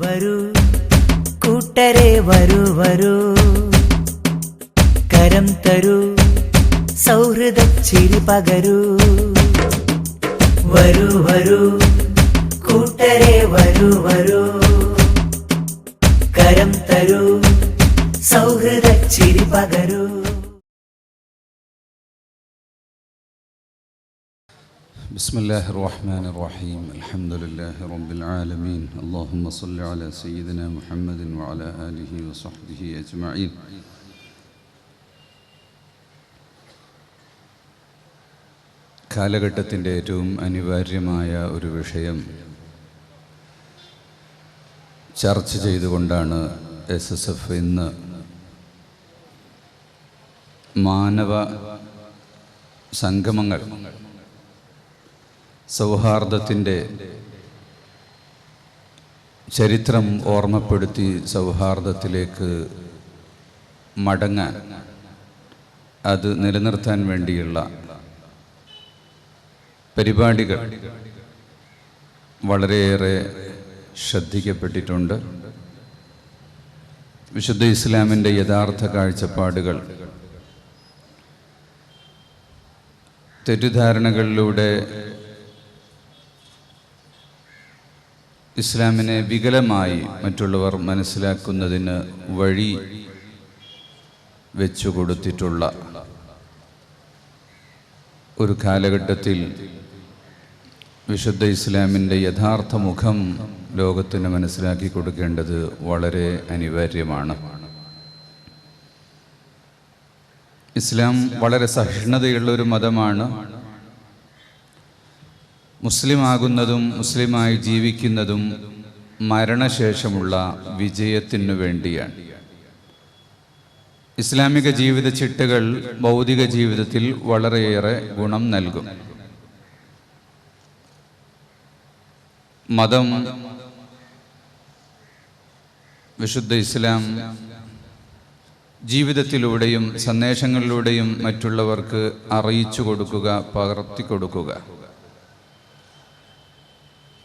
വരൂ കൂട്ടരെ വരൂ വരൂ, കരം തരൂ സൗഹൃദ ചിരി പകരൂ. വരൂ വരൂ കൂട്ടരെ വരൂ വരൂ, കരം തരൂ സൗഹൃദ ചിരി പകരൂ. ബിസ്മില്ലാഹിർ റഹ്മാനിർ റഹീം. അൽഹംദുലില്ലാഹി റബ്ബിൽ ആലമീൻ. അല്ലാഹുമ്മ സ്വല്ലി അലാ സയ്യിദിനാ മുഹമ്മദിൻ വഅലാ ആലിഹി വസഹ്ബിഹി അജ്മഈൻ. കാലഘട്ടത്തിൻ്റെ ഏറ്റവും അനിവാര്യമായ ഒരു വിഷയം ചർച്ച ചെയ്തുകൊണ്ടാണ് SSF ഇന്ന് മാനവ സംഗമങ്ങൾ, സൗഹാർദ്ദത്തിൻ്റെ ചരിത്രം ഓർമ്മപ്പെടുത്തി സൗഹാർദ്ദത്തിലേക്ക് മടങ്ങാൻ, അത് നിലനിർത്താൻ വേണ്ടിയുള്ള പരിപാടികൾ വളരെയേറെ ശ്രദ്ധിക്കപ്പെട്ടിട്ടുണ്ട്. വിശുദ്ധ ഇസ്ലാമിൻ്റെ യഥാർത്ഥ കാഴ്ചപ്പാടുകൾ തെറ്റിദ്ധാരണകളിലൂടെ ഇസ്ലാമിനെ വികലമായി മറ്റുള്ളവർ മനസ്സിലാക്കുന്നതിന് വഴി വെച്ചു കൊടുത്തിട്ടുള്ള ഒരു കാലഘട്ടത്തിൽ വിശുദ്ധ ഇസ്ലാമിൻ്റെ യഥാർത്ഥ മുഖം ലോകത്തിന് മനസ്സിലാക്കി കൊടുക്കേണ്ടത് വളരെ അനിവാര്യമാണ്. ഇസ്ലാം വളരെ സഹിഷ്ണുതയുള്ളൊരു മതമാണ്. മുസ്ലിമാകുന്നതും മുസ്ലിമായി ജീവിക്കുന്നതും മരണശേഷമുള്ള വിജയത്തിനു വേണ്ടിയാണ്. ഇസ്ലാമിക ജീവിത ചിട്ടകൾ ഭൗതിക ജീവിതത്തിൽ വളരെയേറെ ഗുണം നൽകും. മതം, വിശുദ്ധ ഇസ്ലാം ജീവിതത്തിലൂടെയും സന്ദേശങ്ങളിലൂടെയും മറ്റുള്ളവർക്ക് അറിയിച്ചു കൊടുക്കുക, പകർത്തി കൊടുക്കുക,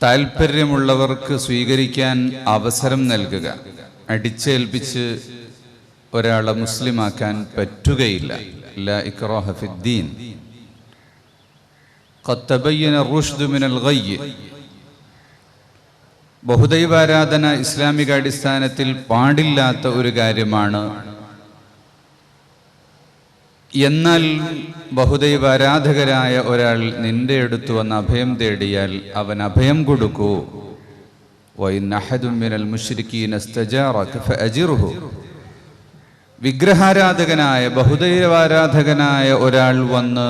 താല്പര്യമുള്ളവർക്ക് സ്വീകരിക്കാൻ അവസരം നൽകുക. അടിച്ചേൽപ്പിച്ച് ഒരാളെ മുസ്ലിമാക്കാൻ പറ്റുകയില്ല. ലാ ഇക്റാഹ ഫിദ്ദീൻ, ഖദ് തബയ്യന റുഷ്ദു മിനൽ ഗയ്യ്. ബഹുദൈവാരാധന ഇസ്ലാമിക അടിസ്ഥാനത്തിൽ പാടില്ലാത്ത ഒരു കാര്യമാണ്. എന്നാൽ ബഹുദൈവാരാധകരായ ഒരാൾ നിന്റെ അടുത്ത് വന്ന് അഭയം തേടിയാൽ അവൻ അഭയം കൊടുക്കൂ. വഇൻ അഹദും മിനൽ മുശ്രിക്കീന ഇസ്തജാറക ഫഅജിർഹു. വിഗ്രഹാരാധകനായ ബഹുദൈവാരാധകനായ ഒരാൾ വന്ന്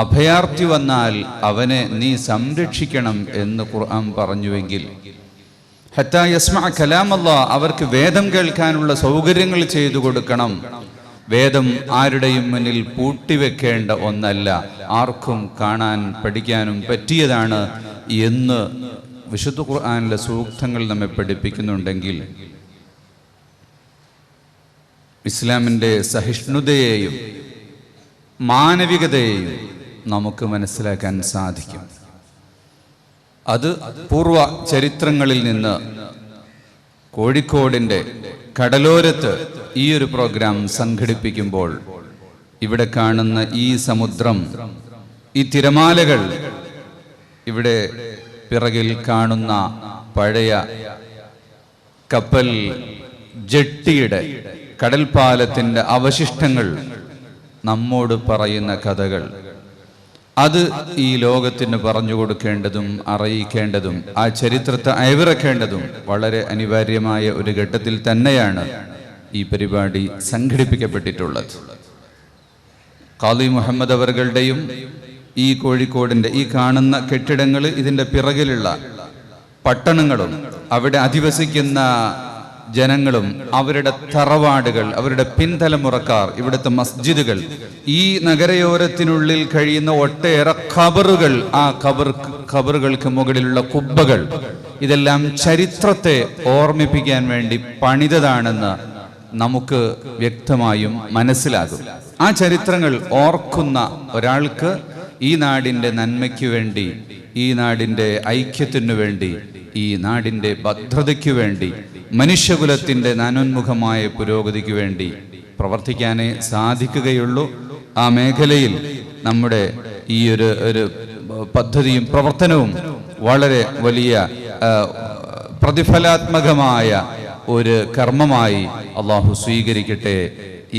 അഭയാർത്ഥി വന്നാൽ അവനെ നീ സംരക്ഷിക്കണം എന്ന് ഖുർആൻ പറഞ്ഞുവെങ്കിൽ, ഹത്താ യസ്മഅ കലാമല്ലാഹ്, അവർക്ക് വേദം കേൾക്കാനുള്ള സൗകര്യങ്ങൾ ചെയ്തു കൊടുക്കണം. വേദം ആരുടെയും മുന്നിൽ പൂട്ടിവെക്കേണ്ട ഒന്നല്ല, ആർക്കും കാണാൻ പഠിക്കാനും പറ്റിയതാണ് എന്ന് വിശുദ്ധ ഖുർആനിലെ സൂക്തങ്ങൾ നമ്മെ പഠിപ്പിക്കുന്നുണ്ടെങ്കിൽ, ഇസ്ലാമിൻ്റെ സഹിഷ്ണുതയെയും മാനവികതയെയും നമുക്ക് മനസ്സിലാക്കാൻ സാധിക്കും. അത് പൂർവ ചരിത്രങ്ങളിൽ നിന്ന് കോഴിക്കോടിൻ്റെ കടലോരത്ത് ഈ ഒരു പ്രോഗ്രാം സംഘടിപ്പിക്കുമ്പോൾ ഇവിടെ കാണുന്ന ഈ സമുദ്രം, ഈ തിരമാലകൾ, ഇവിടെ പിറകിൽ കാണുന്ന പഴയ കപ്പൽ ജെട്ടിയുടെ കടൽപ്പാലത്തിൻ്റെ അവശിഷ്ടങ്ങൾ നമ്മോട് പറയുന്ന കഥകൾ, അത് ഈ ലോകത്തിന് പറഞ്ഞു കൊടുക്കേണ്ടതും അറിയിക്കേണ്ടതും ആ ചരിത്രത്തെ അയവിറക്കേണ്ടതും വളരെ അനിവാര്യമായ ഒരു ഘട്ടത്തിൽ തന്നെയാണ് ഈ പരിപാടി സംഘടിപ്പിക്കപ്പെട്ടിട്ടുള്ളത്. ഖാദി മുഹമ്മദ് അവറുകളുടെയും ഈ കോഴിക്കോടിൻ്റെ ഈ കാണുന്ന കെട്ടിടങ്ങൾ, ഇതിൻ്റെ പിറകിലുള്ള പട്ടണങ്ങളും അവിടെ അധിവസിക്കുന്ന ജനങ്ങളും അവരുടെ തറവാടുകൾ, അവരുടെ പിൻതലമുറക്കാർ, ഇവിടുത്തെ മസ്ജിദുകൾ, ഈ നഗരയോരത്തിനുള്ളിൽ കഴിയുന്ന ഒട്ടേറെ ഖബറുകൾ, ആ ഖബറുകൾക്ക് മുകളിലുള്ള കുബ്ബകൾ, ഇതെല്ലാം ചരിത്രത്തെ ഓർമ്മിപ്പിക്കാൻ വേണ്ടി പണിതതാണെന്ന് നമുക്ക് വ്യക്തമായും മനസ്സിലാകും. ആ ചരിത്രങ്ങൾ ഓർക്കുന്ന ഒരാൾക്ക് ഈ നാടിൻ്റെ നന്മയ്ക്ക് വേണ്ടി, ഈ നാടിൻ്റെ ഐക്യത്തിനു വേണ്ടി, ഈ നാടിൻ്റെ ഭദ്രതയ്ക്കു വേണ്ടി, മനുഷ്യകുലത്തിൻ്റെ നാനോന്മുഖമായ പുരോഗതിക്ക് വേണ്ടി പ്രവർത്തിക്കാനേ സാധിക്കുകയുള്ളൂ. ആ മേഖലയിൽ നമ്മുടെ ഈ ഒരു പദ്ധതിയും പ്രവർത്തനവും വളരെ വലിയ പ്രതിഫലാത്മകമായ ഒരു കർമ്മമായി അള്ളാഹു സ്വീകരിക്കട്ടെ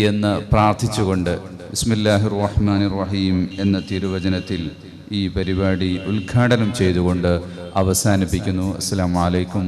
എന്ന് പ്രാർത്ഥിച്ചുകൊണ്ട് ബിസ്മില്ലാഹിർ റഹ്മാനിർ റഹീം എന്ന തിരുവചനത്തിൽ ഈ പരിപാടി ഉദ്ഘാടനം ചെയ്തുകൊണ്ട് അവസാനിപ്പിക്കുന്നു. അസ്സലാമു അലൈക്കും.